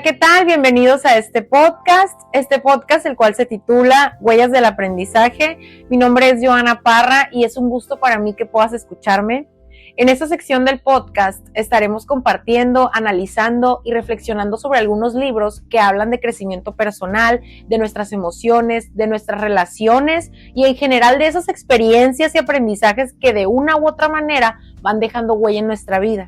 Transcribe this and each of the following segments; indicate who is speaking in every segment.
Speaker 1: ¿qué tal? Bienvenidos a este podcast el cual se titula Huellas del Aprendizaje. Mi nombre es Joana Parra y es un gusto para mí que puedas escucharme. En esta sección del podcast estaremos compartiendo, analizando y reflexionando sobre algunos libros que hablan de crecimiento personal, de nuestras emociones, de nuestras relaciones y en general de esas experiencias y aprendizajes que de una u otra manera van dejando huella en nuestra vida.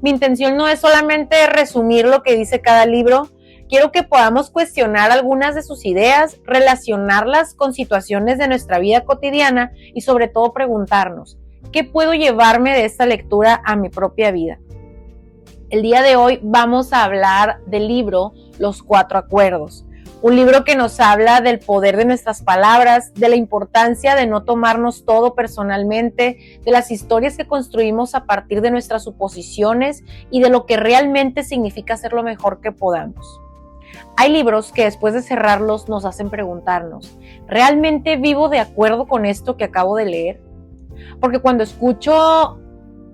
Speaker 1: Mi intención no es solamente resumir lo que dice cada libro, quiero que podamos cuestionar algunas de sus ideas, relacionarlas con situaciones de nuestra vida cotidiana y sobre todo preguntarnos, ¿qué puedo llevarme de esta lectura a mi propia vida? El día de hoy vamos a hablar del libro Los Cuatro Acuerdos. Un libro que nos habla del poder de nuestras palabras, de la importancia de no tomarnos todo personalmente, de las historias que construimos a partir de nuestras suposiciones y de lo que realmente significa hacer lo mejor que podamos. Hay libros que después de cerrarlos nos hacen preguntarnos, ¿realmente vivo de acuerdo con esto que acabo de leer? Porque cuando escucho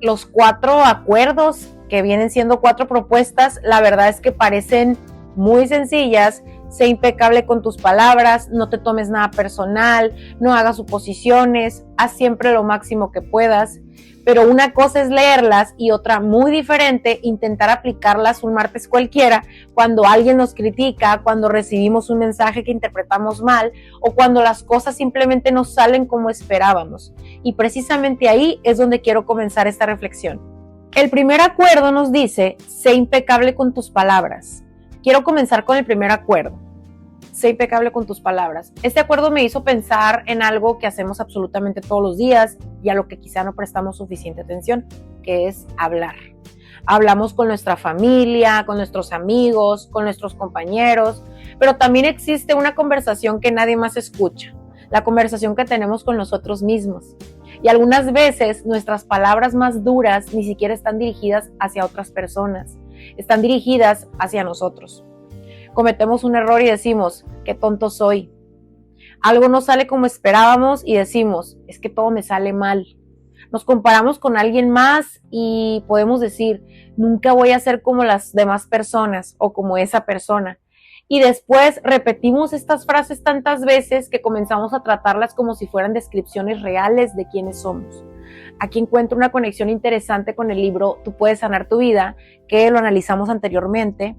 Speaker 1: los cuatro acuerdos, que vienen siendo cuatro propuestas, la verdad es que parecen muy sencillas. Sé impecable con tus palabras, no te tomes nada personal, no hagas suposiciones, haz siempre lo máximo que puedas. Pero una cosa es leerlas y otra muy diferente, intentar aplicarlas un martes cualquiera, cuando alguien nos critica, cuando recibimos un mensaje que interpretamos mal o cuando las cosas simplemente no salen como esperábamos. Y precisamente ahí es donde quiero comenzar esta reflexión. El primer acuerdo nos dice, sé impecable con tus palabras. Quiero comenzar con el primer acuerdo. Sé impecable con tus palabras. Este acuerdo me hizo pensar en algo que hacemos absolutamente todos los días y a lo que quizá no prestamos suficiente atención, que es hablar. Hablamos con nuestra familia, con nuestros amigos, con nuestros compañeros, pero también existe una conversación que nadie más escucha, la conversación que tenemos con nosotros mismos. Y algunas veces nuestras palabras más duras ni siquiera están dirigidas hacia otras personas, están dirigidas hacia nosotros. Cometemos un error y decimos, qué tonto soy. Algo no sale como esperábamos y decimos, es que todo me sale mal. Nos comparamos con alguien más y podemos decir, nunca voy a ser como las demás personas o como esa persona. Y después repetimos estas frases tantas veces que comenzamos a tratarlas como si fueran descripciones reales de quiénes somos. Aquí encuentro una conexión interesante con el libro Tú puedes sanar tu vida, que lo analizamos anteriormente.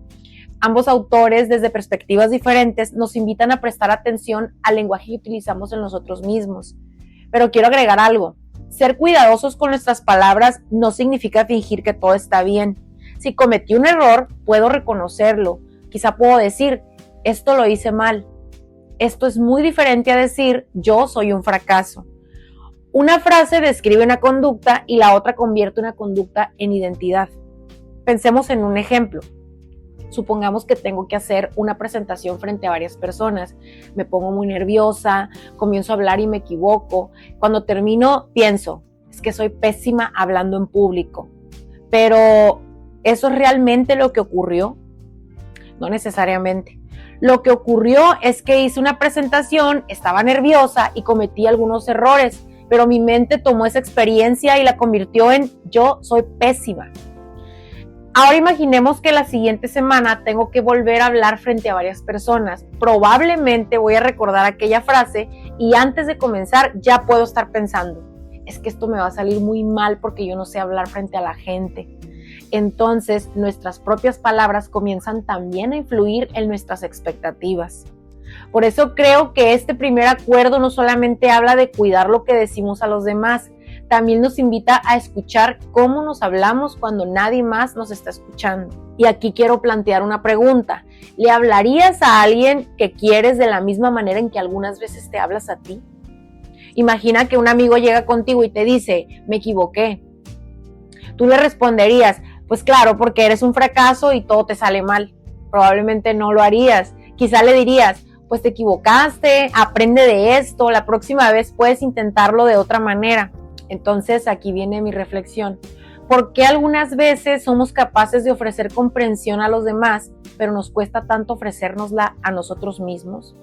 Speaker 1: Ambos autores, desde perspectivas diferentes, nos invitan a prestar atención al lenguaje que utilizamos en nosotros mismos. Pero quiero agregar algo. Ser cuidadosos con nuestras palabras no significa fingir que todo está bien. Si cometí un error, puedo reconocerlo. Quizá puedo decir, esto lo hice mal. Esto es muy diferente a decir, yo soy un fracaso. Una frase describe una conducta y la otra convierte una conducta en identidad. Pensemos en un ejemplo. Supongamos que tengo que hacer una presentación frente a varias personas. Me pongo muy nerviosa, comienzo a hablar y me equivoco. Cuando termino, pienso, es que soy pésima hablando en público. Pero, ¿eso es realmente lo que ocurrió? No necesariamente. Lo que ocurrió es que hice una presentación, estaba nerviosa y cometí algunos errores, pero mi mente tomó esa experiencia y la convirtió en yo soy pésima. Ahora imaginemos que la siguiente semana tengo que volver a hablar frente a varias personas. Probablemente voy a recordar aquella frase y antes de comenzar ya puedo estar pensando, es que esto me va a salir muy mal porque yo no sé hablar frente a la gente. Entonces nuestras propias palabras comienzan también a influir en nuestras expectativas. Por eso creo que este primer acuerdo no solamente habla de cuidar lo que decimos a los demás, también nos invita a escuchar cómo nos hablamos cuando nadie más nos está escuchando. Y aquí quiero plantear una pregunta. ¿Le hablarías a alguien que quieres de la misma manera en que algunas veces te hablas a ti? Imagina que un amigo llega contigo y te dice, me equivoqué. Tú le responderías, pues claro, porque eres un fracaso y todo te sale mal. Probablemente no lo harías. Quizá le dirías, pues te equivocaste, aprende de esto, la próxima vez puedes intentarlo de otra manera. Entonces aquí viene mi reflexión. ¿Por qué algunas veces somos capaces de ofrecer comprensión a los demás, pero nos cuesta tanto ofrecérnosla a nosotros mismos?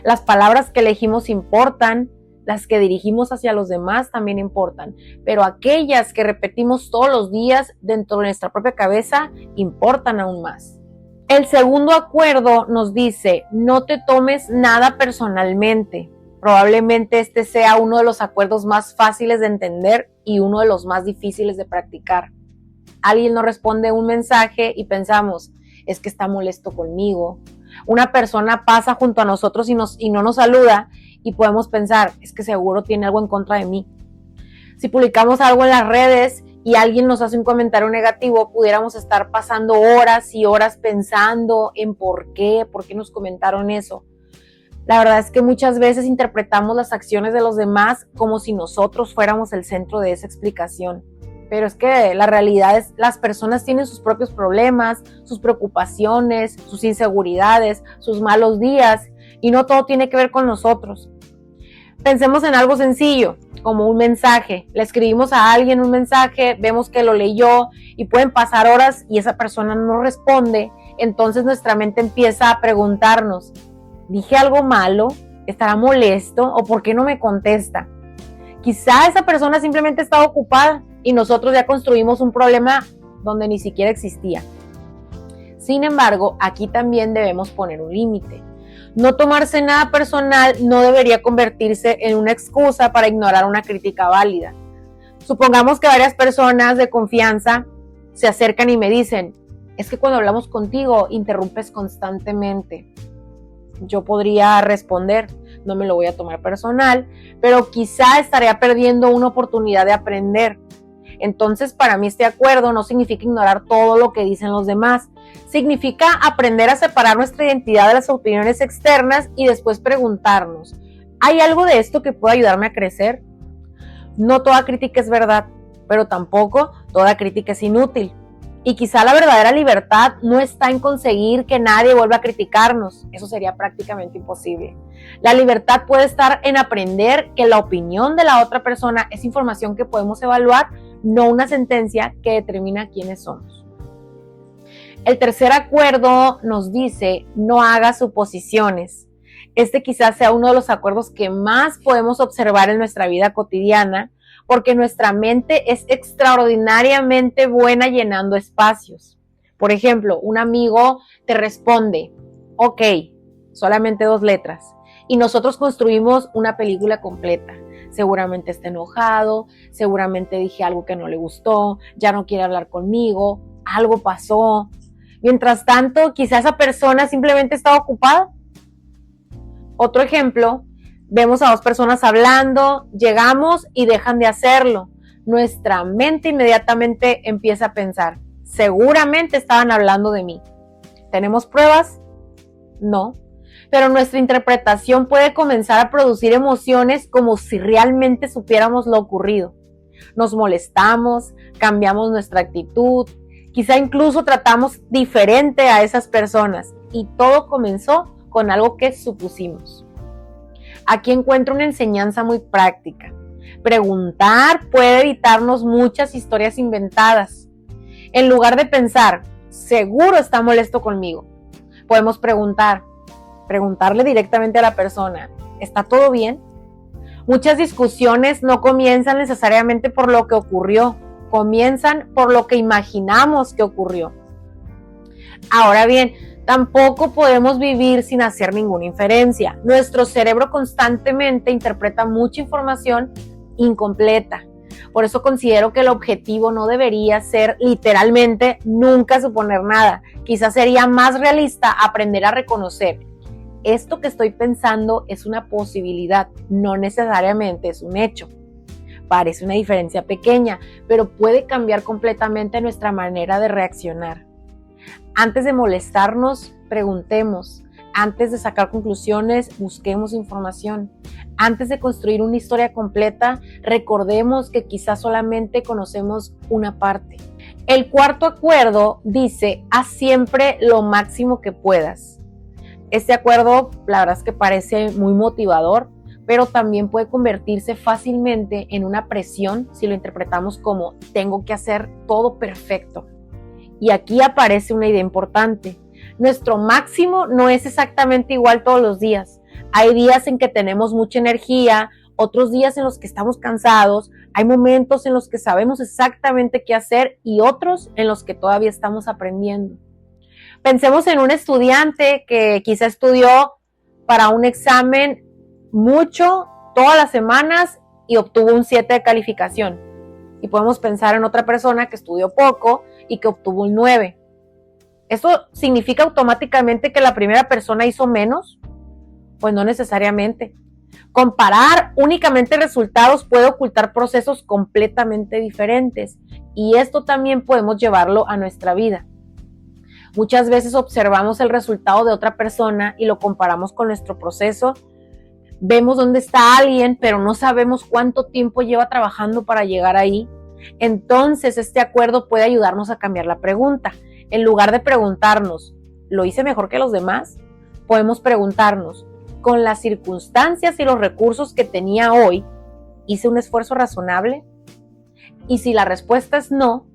Speaker 1: Las palabras que elegimos importan, las que dirigimos hacia los demás también importan, pero aquellas que repetimos todos los días dentro de nuestra propia cabeza importan aún más. El segundo acuerdo nos dice, no te tomes nada personalmente. Probablemente este sea uno de los acuerdos más fáciles de entender y uno de los más difíciles de practicar. Alguien nos responde un mensaje y pensamos, es que está molesto conmigo. Una persona pasa junto a nosotros y no nos saluda y podemos pensar, es que seguro tiene algo en contra de mí. Si publicamos algo en las redes y alguien nos hace un comentario negativo, pudiéramos estar pasando horas y horas pensando en por qué nos comentaron eso. La verdad es que muchas veces interpretamos las acciones de los demás como si nosotros fuéramos el centro de esa explicación. Pero es que la realidad es, las personas tienen sus propios problemas, sus preocupaciones, sus inseguridades, sus malos días, y no todo tiene que ver con nosotros. Pensemos en algo sencillo, como un mensaje. Le escribimos a alguien un mensaje, vemos que lo leyó y pueden pasar horas y esa persona no responde. Entonces nuestra mente empieza a preguntarnos, ¿dije algo malo? ¿Estará molesto? ¿O por qué no me contesta? Quizá esa persona simplemente estaba ocupada y nosotros ya construimos un problema donde ni siquiera existía. Sin embargo, aquí también debemos poner un límite. No tomarse nada personal no debería convertirse en una excusa para ignorar una crítica válida. Supongamos que varias personas de confianza se acercan y me dicen, es que cuando hablamos contigo interrumpes constantemente. Yo podría responder, no me lo voy a tomar personal, pero quizá estaría perdiendo una oportunidad de aprender. Entonces, para mí este acuerdo no significa ignorar todo lo que dicen los demás. Significa aprender a separar nuestra identidad de las opiniones externas y después preguntarnos, ¿hay algo de esto que pueda ayudarme a crecer? No toda crítica es verdad, pero tampoco toda crítica es inútil. Y quizá la verdadera libertad no está en conseguir que nadie vuelva a criticarnos. Eso sería prácticamente imposible. La libertad puede estar en aprender que la opinión de la otra persona es información que podemos evaluar, no una sentencia que determina quiénes somos. El tercer acuerdo nos dice, no hagas suposiciones. Este quizás sea uno de los acuerdos que más podemos observar en nuestra vida cotidiana, porque nuestra mente es extraordinariamente buena llenando espacios. Por ejemplo, un amigo te responde, ok, solamente 2 letras, y nosotros construimos una película completa. Seguramente está enojado, seguramente dije algo que no le gustó, ya no quiere hablar conmigo, algo pasó. Mientras tanto, quizá esa persona simplemente estaba ocupada. Otro ejemplo, vemos a 2 personas hablando, llegamos y dejan de hacerlo. Nuestra mente inmediatamente empieza a pensar, seguramente estaban hablando de mí. ¿Tenemos pruebas? No. Pero nuestra interpretación puede comenzar a producir emociones como si realmente supiéramos lo ocurrido. Nos molestamos, cambiamos nuestra actitud, quizá incluso tratamos diferente a esas personas y todo comenzó con algo que supusimos. Aquí encuentro una enseñanza muy práctica. Preguntar puede evitarnos muchas historias inventadas. En lugar de pensar, seguro está molesto conmigo, podemos preguntarle directamente a la persona, ¿está todo bien? Muchas discusiones no comienzan necesariamente por lo que ocurrió, comienzan por lo que imaginamos que ocurrió. Ahora bien, tampoco podemos vivir sin hacer ninguna inferencia. Nuestro cerebro constantemente interpreta mucha información incompleta. Por eso considero que el objetivo no debería ser literalmente nunca suponer nada. Quizás sería más realista aprender a reconocer. Esto que estoy pensando es una posibilidad, no necesariamente es un hecho. Parece una diferencia pequeña, pero puede cambiar completamente nuestra manera de reaccionar. Antes de molestarnos, preguntemos. Antes de sacar conclusiones, busquemos información. Antes de construir una historia completa, recordemos que quizás solamente conocemos una parte. El cuarto acuerdo dice, haz siempre lo máximo que puedas. Este acuerdo, la verdad es que parece muy motivador, pero también puede convertirse fácilmente en una presión si lo interpretamos como tengo que hacer todo perfecto. Y aquí aparece una idea importante. Nuestro máximo no es exactamente igual todos los días. Hay días en que tenemos mucha energía, otros días en los que estamos cansados, hay momentos en los que sabemos exactamente qué hacer y otros en los que todavía estamos aprendiendo. Pensemos en un estudiante que quizá estudió para un examen mucho, todas las semanas y obtuvo un 7 de calificación. Y podemos pensar en otra persona que estudió poco y que obtuvo un 9. ¿Eso significa automáticamente que la primera persona hizo menos? Pues no necesariamente. Comparar únicamente resultados puede ocultar procesos completamente diferentes, y esto también podemos llevarlo a nuestra vida. Muchas veces observamos el resultado de otra persona y lo comparamos con nuestro proceso. Vemos dónde está alguien, pero no sabemos cuánto tiempo lleva trabajando para llegar ahí. Entonces, este acuerdo puede ayudarnos a cambiar la pregunta. En lugar de preguntarnos, ¿lo hice mejor que los demás?, podemos preguntarnos, con las circunstancias y los recursos que tenía hoy, ¿hice un esfuerzo razonable? Y si la respuesta es no,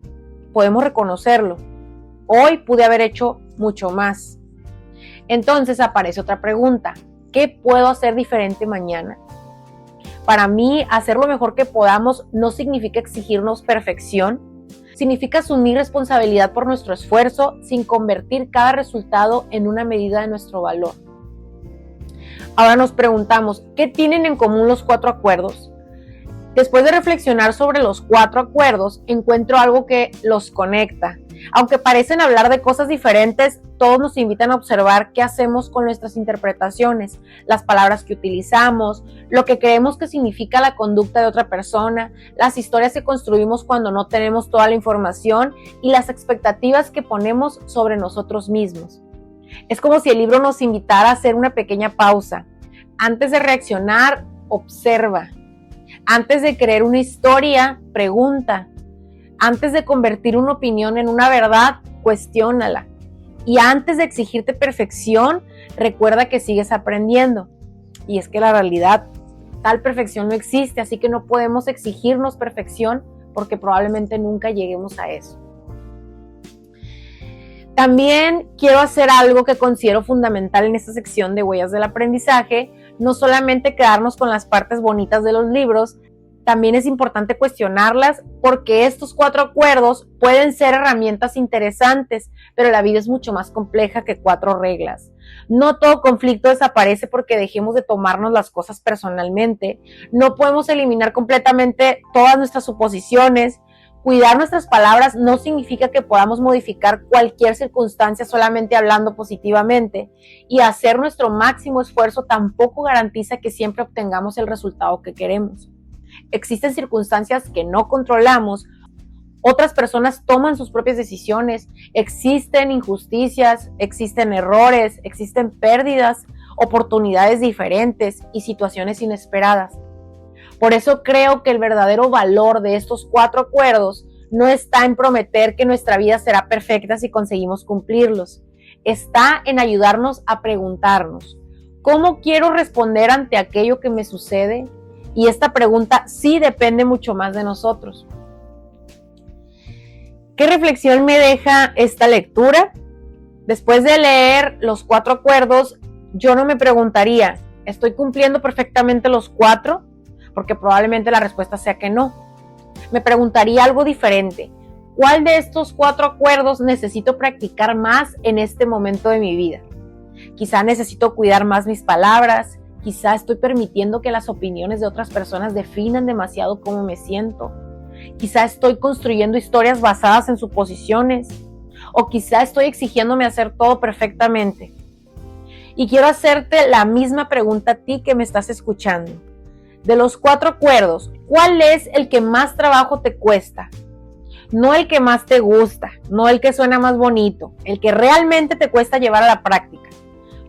Speaker 1: podemos reconocerlo. Hoy pude haber hecho mucho más. Entonces aparece otra pregunta. ¿Qué puedo hacer diferente mañana? Para mí, hacer lo mejor que podamos no significa exigirnos perfección. Significa asumir responsabilidad por nuestro esfuerzo sin convertir cada resultado en una medida de nuestro valor. Ahora nos preguntamos, ¿qué tienen en común los 4 acuerdos? Después de reflexionar sobre los 4 acuerdos, encuentro algo que los conecta. Aunque parecen hablar de cosas diferentes, todos nos invitan a observar qué hacemos con nuestras interpretaciones, las palabras que utilizamos, lo que creemos que significa la conducta de otra persona, las historias que construimos cuando no tenemos toda la información y las expectativas que ponemos sobre nosotros mismos. Es como si el libro nos invitara a hacer una pequeña pausa. Antes de reaccionar, observa. Antes de creer una historia, pregunta. Antes de convertir una opinión en una verdad, cuestiónala. Y antes de exigirte perfección, recuerda que sigues aprendiendo. Y es que la realidad, tal perfección no existe, así que no podemos exigirnos perfección porque probablemente nunca lleguemos a eso. También quiero hacer algo que considero fundamental en esta sección de Huellas del Aprendizaje, no solamente quedarnos con las partes bonitas de los libros, también es importante cuestionarlas porque estos 4 acuerdos pueden ser herramientas interesantes, pero la vida es mucho más compleja que 4 reglas. No todo conflicto desaparece porque dejemos de tomarnos las cosas personalmente. No podemos eliminar completamente todas nuestras suposiciones. Cuidar nuestras palabras no significa que podamos modificar cualquier circunstancia solamente hablando positivamente, y hacer nuestro máximo esfuerzo tampoco garantiza que siempre obtengamos el resultado que queremos. Existen circunstancias que no controlamos, otras personas toman sus propias decisiones, existen injusticias, existen errores, existen pérdidas, oportunidades diferentes y situaciones inesperadas. Por eso creo que el verdadero valor de estos 4 acuerdos no está en prometer que nuestra vida será perfecta si conseguimos cumplirlos. Está en ayudarnos a preguntarnos, ¿cómo quiero responder ante aquello que me sucede? Y esta pregunta sí depende mucho más de nosotros. ¿Qué reflexión me deja esta lectura? Después de leer los 4 acuerdos, yo no me preguntaría, ¿estoy cumpliendo perfectamente los 4? Porque probablemente la respuesta sea que no. Me preguntaría algo diferente. ¿Cuál de estos 4 acuerdos necesito practicar más en este momento de mi vida? Quizá necesito cuidar más mis palabras, quizá estoy permitiendo que las opiniones de otras personas definan demasiado cómo me siento, quizá estoy construyendo historias basadas en suposiciones, o quizá estoy exigiéndome hacer todo perfectamente. Y quiero hacerte la misma pregunta a ti que me estás escuchando. De los 4 acuerdos, ¿cuál es el que más trabajo te cuesta? No el que más te gusta, no el que suena más bonito, el que realmente te cuesta llevar a la práctica.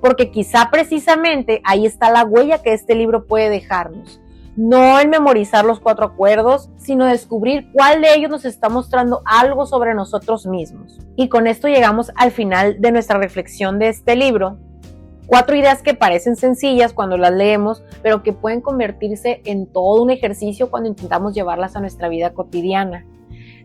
Speaker 1: Porque quizá precisamente ahí está la huella que este libro puede dejarnos. No en memorizar los 4 acuerdos, sino descubrir cuál de ellos nos está mostrando algo sobre nosotros mismos. Y con esto llegamos al final de nuestra reflexión de este libro. 4 ideas que parecen sencillas cuando las leemos, pero que pueden convertirse en todo un ejercicio cuando intentamos llevarlas a nuestra vida cotidiana.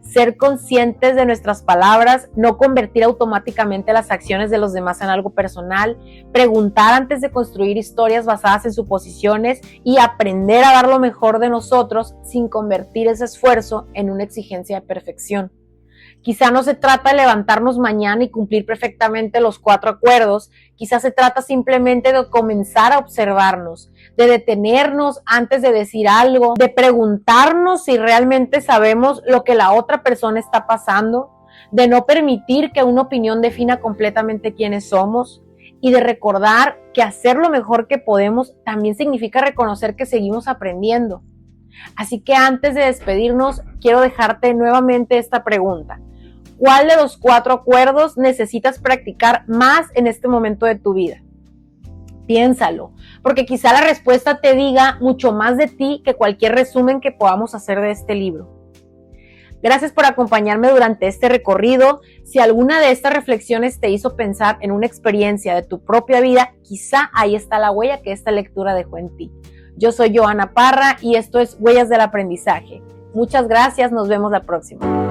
Speaker 1: Ser conscientes de nuestras palabras, no convertir automáticamente las acciones de los demás en algo personal, preguntar antes de construir historias basadas en suposiciones y aprender a dar lo mejor de nosotros sin convertir ese esfuerzo en una exigencia de perfección. Quizá no se trata de levantarnos mañana y cumplir perfectamente los 4 acuerdos, quizá se trata simplemente de comenzar a observarnos, de detenernos antes de decir algo, de preguntarnos si realmente sabemos lo que la otra persona está pasando, de no permitir que una opinión defina completamente quiénes somos y de recordar que hacer lo mejor que podemos también significa reconocer que seguimos aprendiendo. Así que antes de despedirnos, quiero dejarte nuevamente esta pregunta. ¿Cuál de los 4 acuerdos necesitas practicar más en este momento de tu vida? Piénsalo, porque quizá la respuesta te diga mucho más de ti que cualquier resumen que podamos hacer de este libro. Gracias por acompañarme durante este recorrido. Si alguna de estas reflexiones te hizo pensar en una experiencia de tu propia vida, quizá ahí está la huella que esta lectura dejó en ti. Yo soy Johanna Parra y esto es Huellas del Aprendizaje. Muchas gracias, nos vemos la próxima.